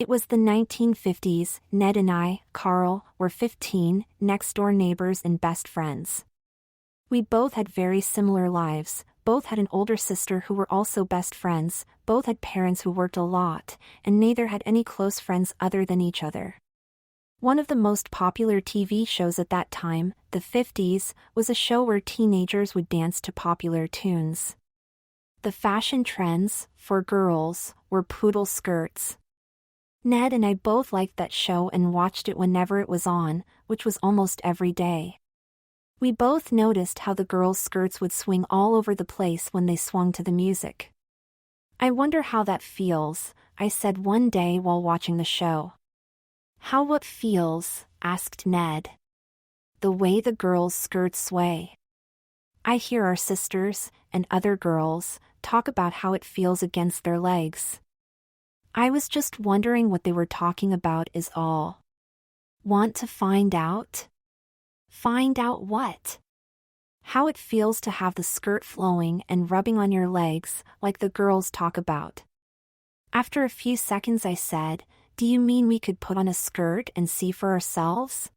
It was the 1950s. Ned and I, Carl, were 15, next-door neighbors and best friends. We both had very similar lives, both had an older sister who were also best friends, both had parents who worked a lot, and neither had any close friends other than each other. One of the most popular TV shows at that time, the 50s, was a show where teenagers would dance to popular tunes. The fashion trends, for girls, were poodle skirts. Ned and I both liked that show and watched it whenever it was on, which was almost every day. We both noticed how the girls' skirts would swing all over the place when they swung to the music. "I wonder how that feels," I said one day while watching the show. "How what feels?" asked Ned. "The way the girls' skirts sway. I hear our sisters, and other girls, talk about how it feels against their legs. I was just wondering what they were talking about is all." "Want to find out?" "Find out what?" "How it feels to have the skirt flowing and rubbing on your legs, like the girls talk about." After a few seconds I said, "Do you mean we could put on a skirt and see for ourselves?"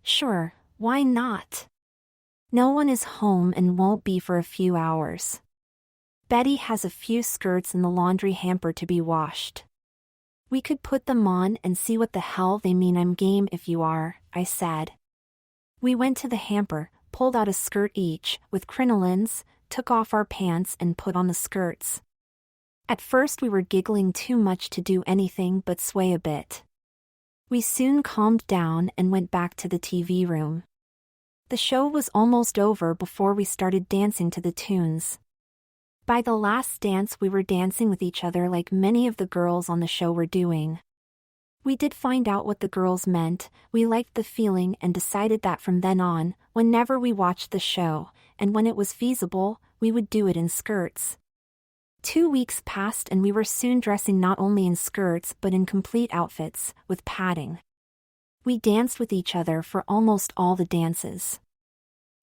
"Sure, why not? No one is home and won't be for a few hours. Betty has a few skirts in the laundry hamper to be washed. We could put them on and see what the hell they mean. I'm game if you are," I said. We went to the hamper, pulled out a skirt each, with crinolines, took off our pants and put on the skirts. At first we were giggling too much to do anything but sway a bit. We soon calmed down and went back to the TV room. The show was almost over before we started dancing to the tunes. By the last dance we were dancing with each other like many of the girls on the show were doing. We did find out what the girls meant, we liked the feeling and decided that from then on, whenever we watched the show, and when it was feasible, we would do it in skirts. 2 weeks passed and we were soon dressing not only in skirts but in complete outfits, with padding. We danced with each other for almost all the dances.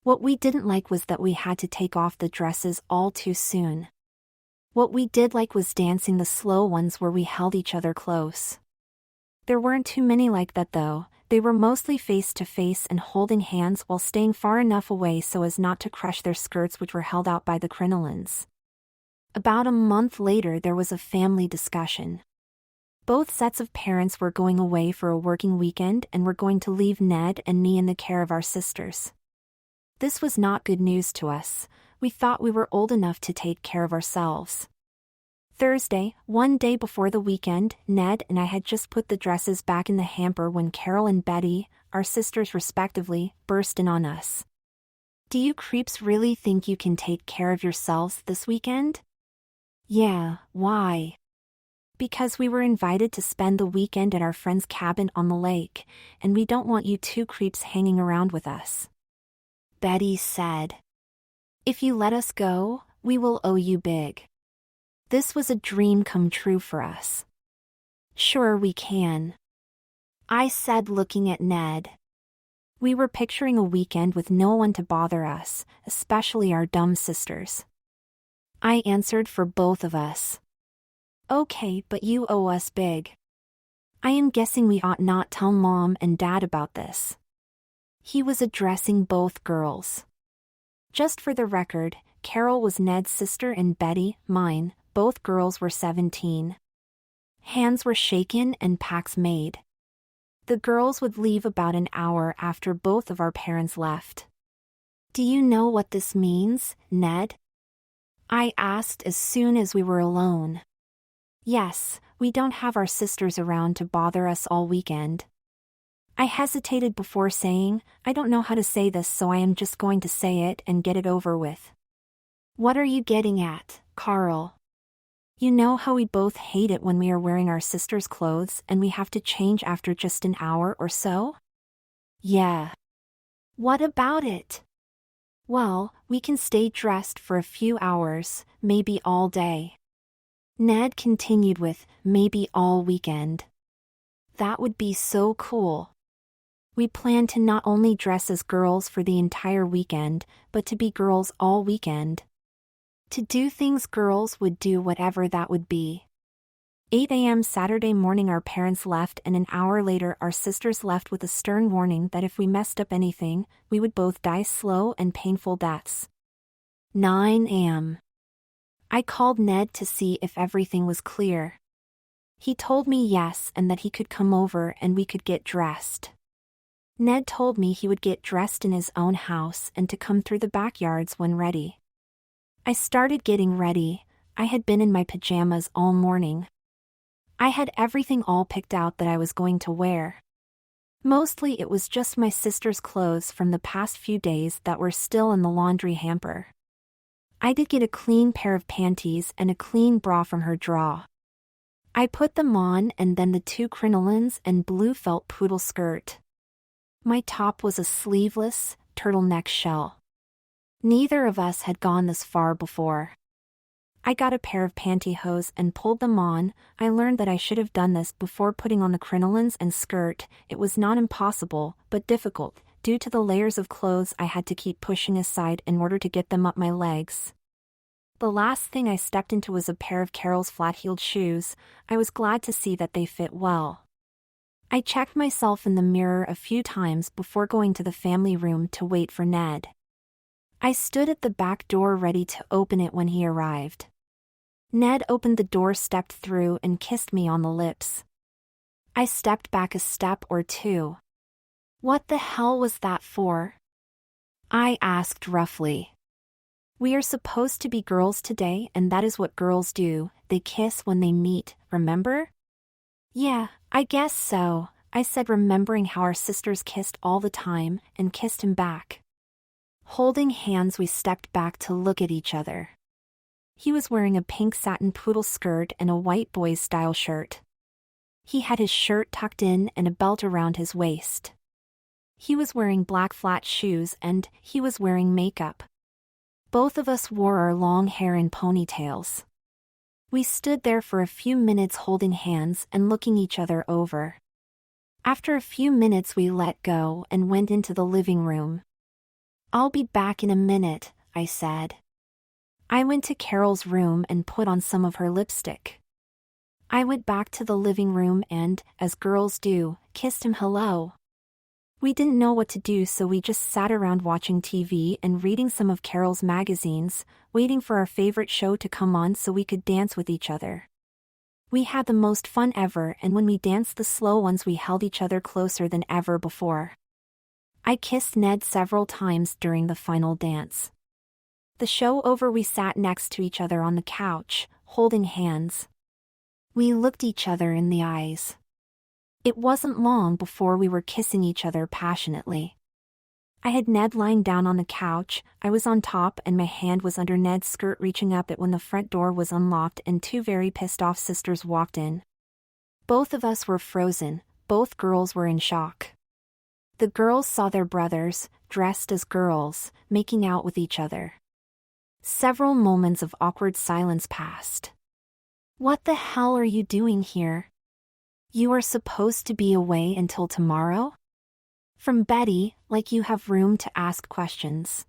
What we didn't like was that we had to take off the dresses all too soon. What we did like was dancing the slow ones where we held each other close. There weren't too many like that though, they were mostly face to face and holding hands while staying far enough away so as not to crush their skirts which were held out by the crinolines. About a month later there was a family discussion. Both sets of parents were going away for a working weekend and were going to leave Ned and me in the care of our sisters. This was not good news to us. We thought we were old enough to take care of ourselves. Thursday, one day before the weekend, Ned and I had just put the dresses back in the hamper when Carol and Betty, our sisters respectively, burst in on us. "Do you creeps really think you can take care of yourselves this weekend?" "Yeah, why?" "Because we were invited to spend the weekend at our friend's cabin on the lake, and we don't want you two creeps hanging around with us," Betty said. "If you let us go, we will owe you big." This was a dream come true for us. "Sure we can," I said looking at Ned. We were picturing a weekend with no one to bother us, especially our dumb sisters. I answered for both of us. "Okay, but you owe us big. I am guessing we ought not tell Mom and Dad about this." He was addressing both girls. Just for the record, Carol was Ned's sister and Betty, mine. Both girls were 17. Hands were shaken and packs made. The girls would leave about an hour after both of our parents left. "Do you know what this means, Ned?" I asked as soon as we were alone. "Yes, we don't have our sisters around to bother us all weekend." I hesitated before saying, "I don't know how to say this so I am just going to say it and get it over with." "What are you getting at, Carl? You know how we both hate it when we are wearing our sisters' clothes and we have to change after just an hour or so?" "Yeah." "What about it?" "Well, we can stay dressed for a few hours, maybe all day." Ned continued with, "Maybe all weekend." That would be so cool. We planned to not only dress as girls for the entire weekend, but to be girls all weekend. To do things girls would do, whatever that would be. 8 a.m. Saturday morning our parents left, and an hour later our sisters left with a stern warning that if we messed up anything, we would both die slow and painful deaths. 9 a.m. I called Ned to see if everything was clear. He told me yes and that he could come over and we could get dressed. Ned told me he would get dressed in his own house and to come through the backyards when ready. I started getting ready. I had been in my pajamas all morning. I had everything all picked out that I was going to wear. Mostly it was just my sister's clothes from the past few days that were still in the laundry hamper. I did get a clean pair of panties and a clean bra from her drawer. I put them on and then the 2 crinolines and blue felt poodle skirt. My top was a sleeveless, turtleneck shell. Neither of us had gone this far before. I got a pair of pantyhose and pulled them on. I learned that I should have done this before putting on the crinolines and skirt. It was not impossible, but difficult, due to the layers of clothes I had to keep pushing aside in order to get them up my legs. The last thing I stepped into was a pair of Carol's flat-heeled shoes. I was glad to see that they fit well. I checked myself in the mirror a few times before going to the family room to wait for Ned. I stood at the back door ready to open it when he arrived. Ned opened the door, stepped through, and kissed me on the lips. I stepped back a step or two. "What the hell was that for?" I asked roughly. "We are supposed to be girls today, and that is what girls do. They kiss when they meet, remember?" "Yeah, I guess so," I said, remembering how our sisters kissed all the time, and kissed him back. Holding hands, we stepped back to look at each other. He was wearing a pink satin poodle skirt and a white boys style shirt. He had his shirt tucked in and a belt around his waist. He was wearing black flat shoes and he was wearing makeup. Both of us wore our long hair in ponytails. We stood there for a few minutes holding hands and looking each other over. After a few minutes we let go and went into the living room. "I'll be back in a minute," I said. I went to Carol's room and put on some of her lipstick. I went back to the living room and, as girls do, kissed him hello. We didn't know what to do, so we just sat around watching TV and reading some of Carol's magazines, waiting for our favorite show to come on so we could dance with each other. We had the most fun ever, and when we danced the slow ones we held each other closer than ever before. I kissed Ned several times during the final dance. The show over, we sat next to each other on the couch, holding hands. We looked each other in the eyes. It wasn't long before we were kissing each other passionately. I had Ned lying down on the couch, I was on top, and my hand was under Ned's skirt reaching up it when the front door was unlocked and 2 very pissed off sisters walked in. Both of us were frozen, both girls were in shock. The girls saw their brothers, dressed as girls, making out with each other. Several moments of awkward silence passed. "What the hell are you doing here? You are supposed to be away until tomorrow?" From Betty, "Like you have room to ask questions.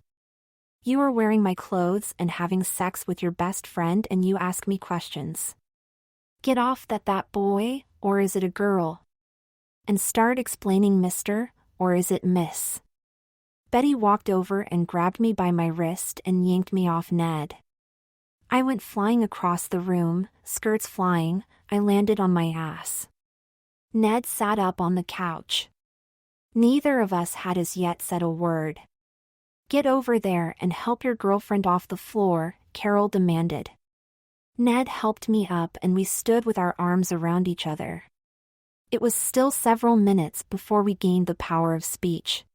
You are wearing my clothes and having sex with your best friend and you ask me questions. Get off that boy, or is it a girl? And start explaining, mister, or is it miss?" Betty walked over and grabbed me by my wrist and yanked me off Ned. I went flying across the room, skirts flying. I landed on my ass. Ned sat up on the couch. Neither of us had as yet said a word. "Get over there and help your girlfriend off the floor," Carol demanded. Ned helped me up and we stood with our arms around each other. It was still several minutes before we gained the power of speech.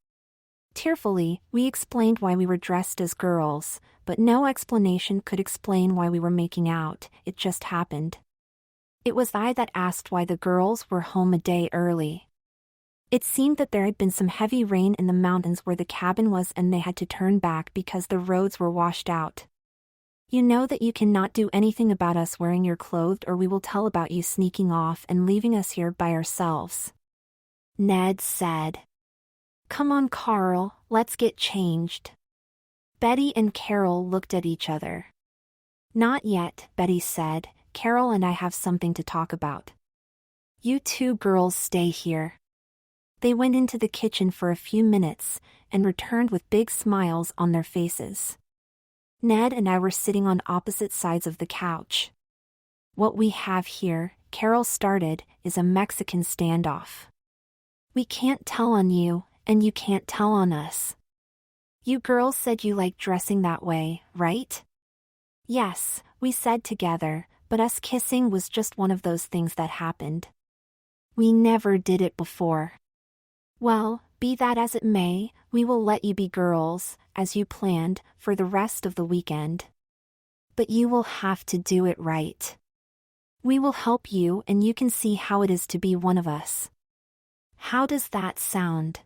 Tearfully, we explained why we were dressed as girls, but no explanation could explain why we were making out, it just happened. It was I that asked why the girls were home a day early. It seemed that there had been some heavy rain in the mountains where the cabin was and they had to turn back because the roads were washed out. "You know that you cannot do anything about us wearing your clothes, or we will tell about you sneaking off and leaving us here by ourselves," Ned said. "Come on, Carl, let's get changed." Betty and Carol looked at each other. "Not yet," Betty said. Carol and I have something to talk about. You two girls stay here." They went into the kitchen for a few minutes and returned with big smiles on their faces. Ned and I were sitting on opposite sides of the couch. "What we have here," Carol started, "is a Mexican standoff. We can't tell on you, and you can't tell on us. You girls said you like dressing that way, right?" "Yes," we said together, "but us kissing was just one of those things that happened. We never did it before." "Well, be that as it may, we will let you be girls, as you planned, for the rest of the weekend. But you will have to do it right. We will help you and you can see how it is to be one of us. How does that sound?"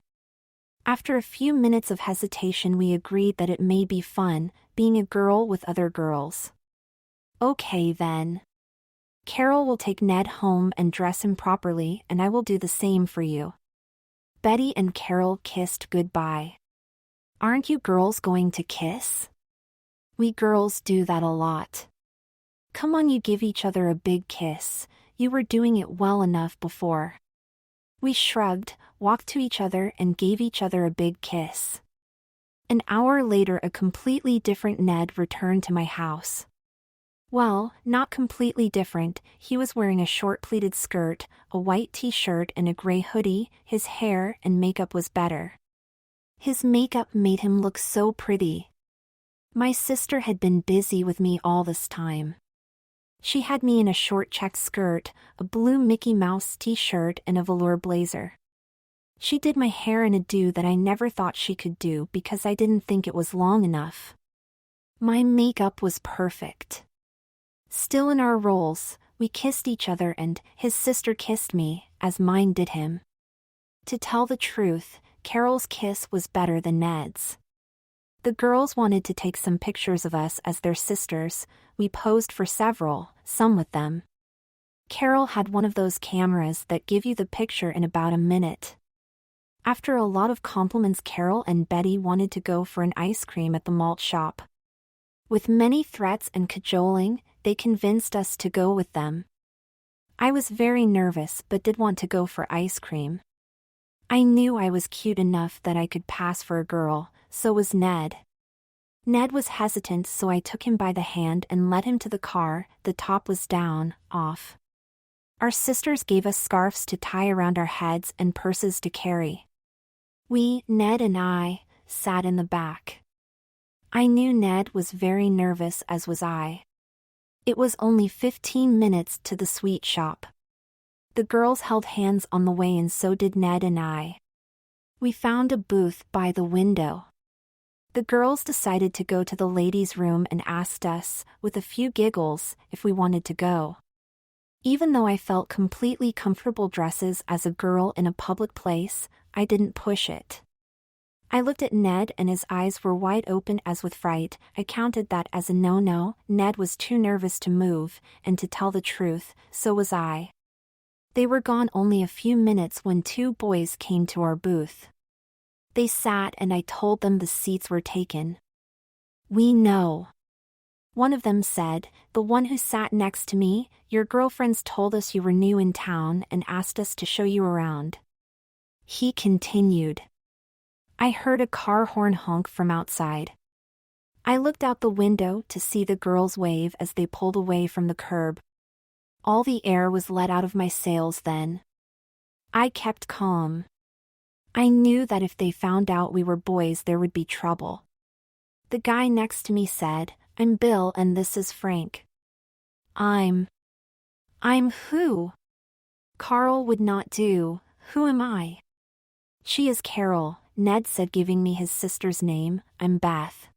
After a few minutes of hesitation, we agreed that it may be fun, being a girl with other girls. "Okay then. Carol will take Ned home and dress him properly, and I will do the same for you." Betty and Carol kissed goodbye. "Aren't you girls going to kiss?" "We girls do that a lot." "Come on, you give each other a big kiss. You were doing it well enough before." We shrugged, walked to each other and gave each other a big kiss. An hour later, a completely different Ned returned to my house. Well, not completely different. He was wearing a short pleated skirt, a white t-shirt and a gray hoodie. His hair and makeup was better. His makeup made him look so pretty. My sister had been busy with me all this time. She had me in a short checked skirt, a blue Mickey Mouse t-shirt and a velour blazer. She did my hair in a do that I never thought she could do because I didn't think it was long enough. My makeup was perfect. Still in our roles, we kissed each other and his sister kissed me, as mine did him. To tell the truth, Carol's kiss was better than Ned's. The girls wanted to take some pictures of us as their sisters. We posed for several, some with them. Carol had one of those cameras that give you the picture in about a minute. After a lot of compliments, Carol and Betty wanted to go for an ice cream at the malt shop. With many threats and cajoling, they convinced us to go with them. I was very nervous but did want to go for ice cream. I knew I was cute enough that I could pass for a girl, so was Ned. Ned was hesitant, so I took him by the hand and led him to the car. The top was down, off. Our sisters gave us scarves to tie around our heads and purses to carry. We, Ned and I, sat in the back. I knew Ned was very nervous, as was I. It was only 15 minutes to the sweet shop. The girls held hands on the way and so did Ned and I. We found a booth by the window. The girls decided to go to the ladies' room and asked us, with a few giggles, if we wanted to go. Even though I felt completely comfortable dresses as a girl in a public place, I didn't push it. I looked at Ned and his eyes were wide open as with fright. I counted that as a no-no. Ned was too nervous to move, and to tell the truth, so was I. They were gone only a few minutes when two boys came to our booth. They sat and I told them the seats were taken. "We know." One of them said, "The one who sat next to me, your girlfriends told us you were new in town and asked us to show you around." He continued. I heard a car horn honk from outside. I looked out the window to see the girls wave as they pulled away from the curb. All the air was let out of my sails then. I kept calm. I knew that if they found out we were boys there would be trouble. The guy next to me said, "I'm Bill and this is Frank." I'm who? Carl would not do. Who am I? She is Carol, Ned said, giving me his sister's name. I'm Beth.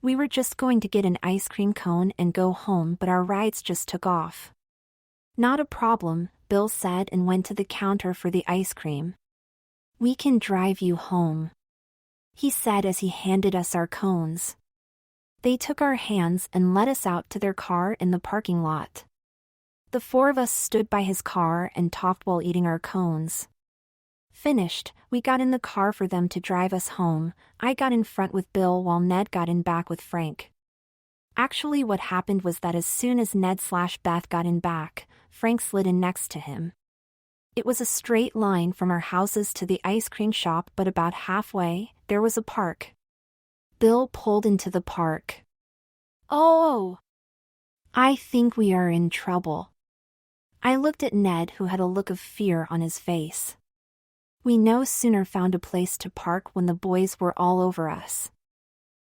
We were just going to get an ice cream cone and go home, but our rides just took off. Not a problem, Bill said and went to the counter for the ice cream. We can drive you home, he said as he handed us our cones. They took our hands and led us out to their car in the parking lot. The four of us stood by his car and talked while eating our cones. Finished, we got in the car for them to drive us home. I got in front with Bill while Ned got in back with Frank. Actually, what happened was that as soon as Ned/Beth got in back, Frank slid in next to him. It was a straight line from our houses to the ice cream shop, but about halfway, there was a park. Bill pulled into the park. Oh! I think we are in trouble. I looked at Ned, who had a look of fear on his face. We no sooner found a place to park when the boys were all over us.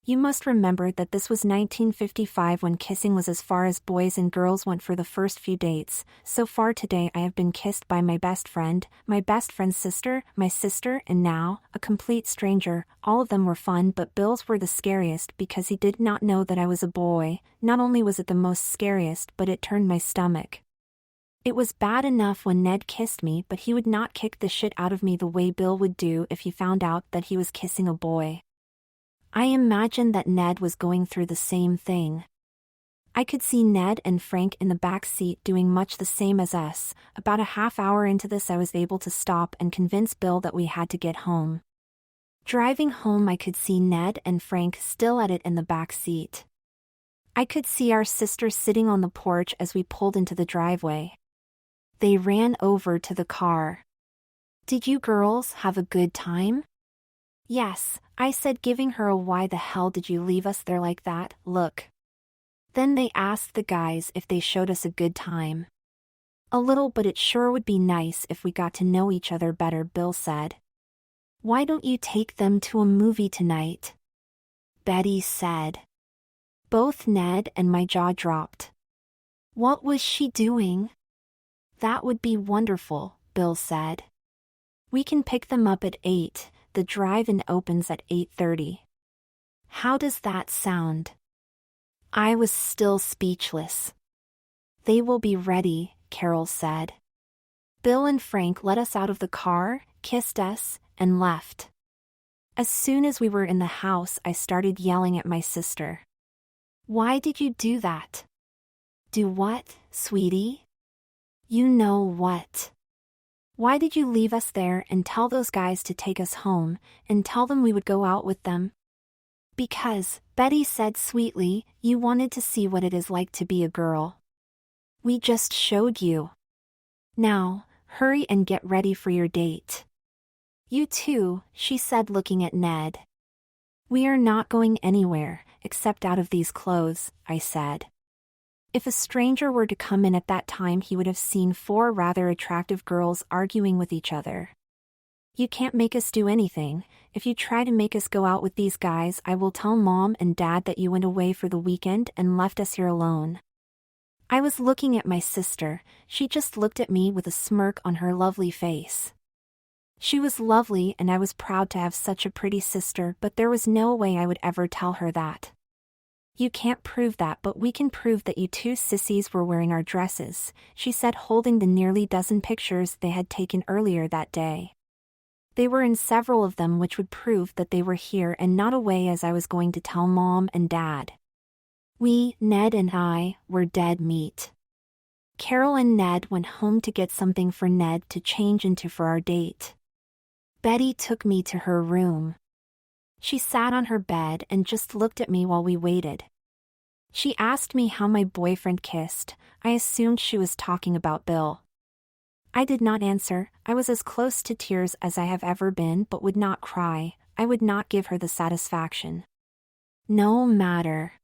You must remember that this was 1955, when kissing was as far as boys and girls went for the first few dates. So far today I have been kissed by my best friend, my best friend's sister, my sister, and now, a complete stranger. All of them were fun, but Bill's were the scariest because he did not know that I was a boy. Not only was it the most scariest, but it turned my stomach. It was bad enough when Ned kissed me, but he would not kick the shit out of me the way Bill would do if he found out that he was kissing a boy. I imagined that Ned was going through the same thing. I could see Ned and Frank in the back seat doing much the same as us. About a half hour into this, I was able to stop and convince Bill that we had to get home. Driving home, I could see Ned and Frank still at it in the back seat. I could see our sister sitting on the porch as we pulled into the driveway. They ran over to the car. "Did you girls have a good time?" "Yes," I said, giving her a "why the hell did you leave us there like that" look. Then they asked the guys if they showed us a good time. "A little, but it sure would be nice if we got to know each other better," Bill said. "Why don't you take them to a movie tonight?" Betty said. Both Ned and my jaw dropped. What was she doing? "That would be wonderful," Bill said. "We can pick them up at 8. The drive-in opens at 8:30. How does that sound?" I was still speechless. "They will be ready," Carol said. Bill and Frank let us out of the car, kissed us, and left. As soon as we were in the house, I started yelling at my sister. "Why did you do that?" "Do what, sweetie?" "You know what. Why did you leave us there and tell those guys to take us home, and tell them we would go out with them?" "Because," Betty said sweetly, "you wanted to see what it is like to be a girl. We just showed you. Now, hurry and get ready for your date." "You too," she said, looking at Ned. "We are not going anywhere, except out of these clothes," I said. If a stranger were to come in at that time, he would have seen 4 rather attractive girls arguing with each other. "You can't make us do anything. If you try to make us go out with these guys, I will tell Mom and Dad that you went away for the weekend and left us here alone." I was looking at my sister. She just looked at me with a smirk on her lovely face. She was lovely, and I was proud to have such a pretty sister, but there was no way I would ever tell her that. "You can't prove that, but we can prove that you two sissies were wearing our dresses," she said, holding the nearly dozen pictures they had taken earlier that day. They were in several of them, which would prove that they were here and not away, as I was going to tell Mom and Dad. We, Ned and I, were dead meat. Carol and Ned went home to get something for Ned to change into for our date. Betty took me to her room. She sat on her bed and just looked at me while we waited. She asked me how my boyfriend kissed. I assumed she was talking about Bill. I did not answer. I was as close to tears as I have ever been, but would not cry. I would not give her the satisfaction. "No matter.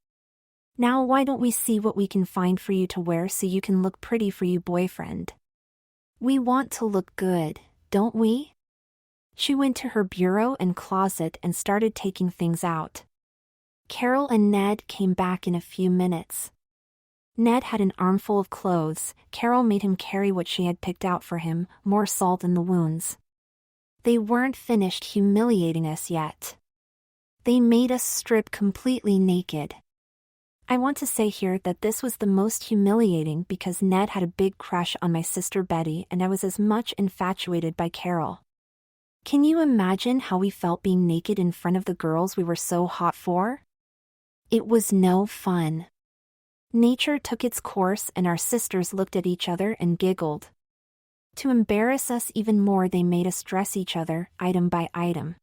Now why don't we see what we can find for you to wear so you can look pretty for your boyfriend? We want to look good, don't we?" She went to her bureau and closet and started taking things out. Carol and Ned came back in a few minutes. Ned had an armful of clothes. Carol made him carry what she had picked out for him, more salt in the wounds. They weren't finished humiliating us yet. They made us strip completely naked. I want to say here that this was the most humiliating because Ned had a big crush on my sister Betty, and I was as much infatuated by Carol. Can you imagine how we felt being naked in front of the girls we were so hot for? It was no fun. Nature took its course, and our sisters looked at each other and giggled. To embarrass us even more, they made us dress each other, item by item.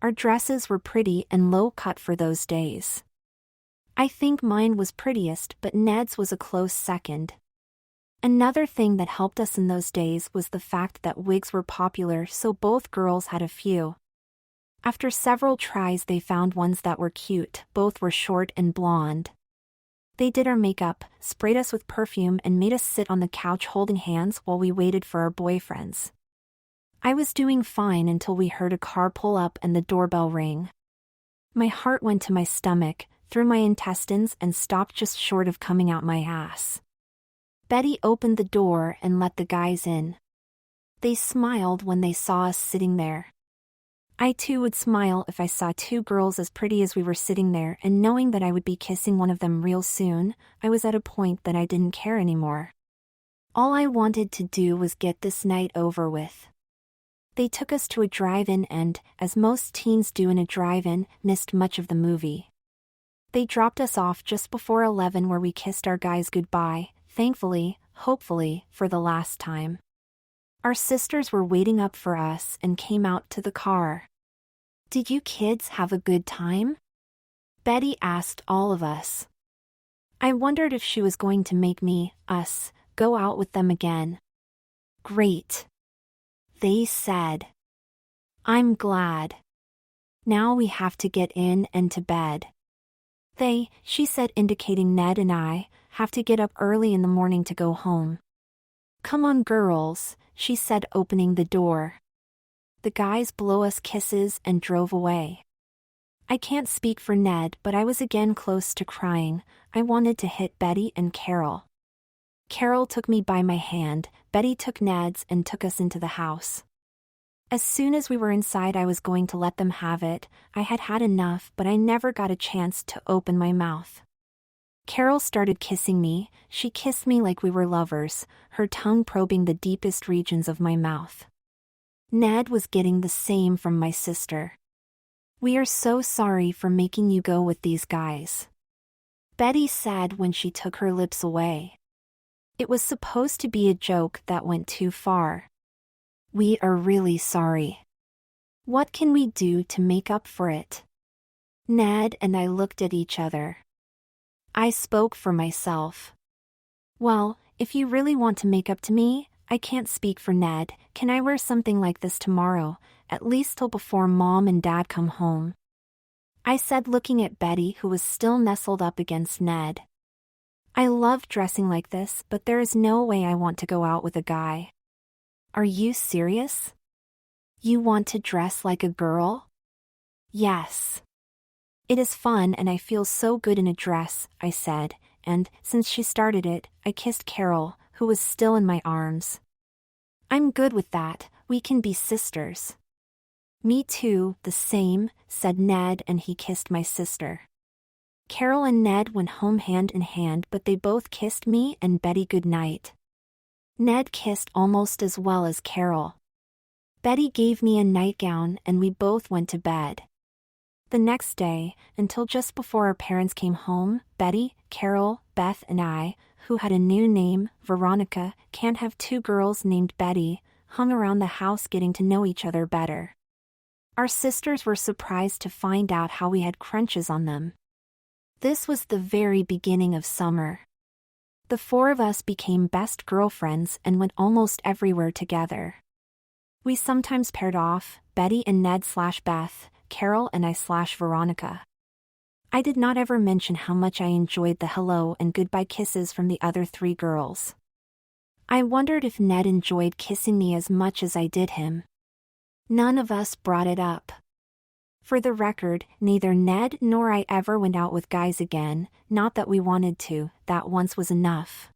Our dresses were pretty and low-cut for those days. I think mine was prettiest, but Ned's was a close second. Another thing that helped us in those days was the fact that wigs were popular, so both girls had a few. After several tries, they found ones that were cute. Both were short and blonde. They did our makeup, sprayed us with perfume, and made us sit on the couch holding hands while we waited for our boyfriends. I was doing fine until we heard a car pull up and the doorbell ring. My heart went to my stomach, through my intestines, and stopped just short of coming out my ass. Betty opened the door and let the guys in. They smiled when they saw us sitting there. I too would smile if I saw two girls as pretty as we were sitting there, and knowing that I would be kissing one of them real soon, I was at a point that I didn't care anymore. All I wanted to do was get this night over with. They took us to a drive-in and, as most teens do in a drive-in, missed much of the movie. They dropped us off just before 11, where we kissed our guys goodbye, thankfully, hopefully, for the last time. Our sisters were waiting up for us and came out to the car. "Did you kids have a good time?" Betty asked all of us. I wondered if she was going to make us, go out with them again. "Great," they said. "I'm glad. Now we have to get in and to bed." She said, indicating Ned and I, have to get up early in the morning to go home. "Come on, girls," she said, opening the door. The guys blew us kisses and drove away. I can't speak for Ned, but I was again close to crying. I wanted to hit Betty and Carol. Carol took me by my hand, Betty took Ned's and took us into the house. As soon as we were inside, I was going to let them have it. I had had enough, but I never got a chance to open my mouth. Carol started kissing me. She kissed me like we were lovers, her tongue probing the deepest regions of my mouth. Ned was getting the same from my sister. "We are so sorry for making you go with these guys," Betty said when she took her lips away. "It was supposed to be a joke that went too far. We are really sorry. What can we do to make up for it?" Ned and I looked at each other. I spoke for myself. "Well, if you really want to make up to me, I can't speak for Ned. Can I wear something like this tomorrow, at least till before Mom and Dad come home?" I said, looking at Betty, who was still nestled up against Ned. "I love dressing like this, but there is no way I want to go out with a guy." "Are you serious? You want to dress like a girl?" "Yes. It is fun and I feel so good in a dress," I said, and, since she started it, I kissed Carol, who was still in my arms. "I'm good with that, we can be sisters." "Me too, the same," said Ned, and he kissed my sister. Carol and Ned went home hand in hand, but they both kissed me and Betty goodnight. Ned kissed almost as well as Carol. Betty gave me a nightgown and we both went to bed. The next day, until just before our parents came home, Betty, Carol, Beth and I, who had a new name, Veronica, can't have two girls named Betty, hung around the house getting to know each other better. Our sisters were surprised to find out how we had crunches on them. This was the very beginning of summer. The four of us became best girlfriends and went almost everywhere together. We sometimes paired off, Betty and Ned/Beth, Carol and I/Veronica. I did not ever mention how much I enjoyed the hello and goodbye kisses from the other three girls. I wondered if Ned enjoyed kissing me as much as I did him. None of us brought it up. For the record, neither Ned nor I ever went out with guys again, not that we wanted to, that once was enough.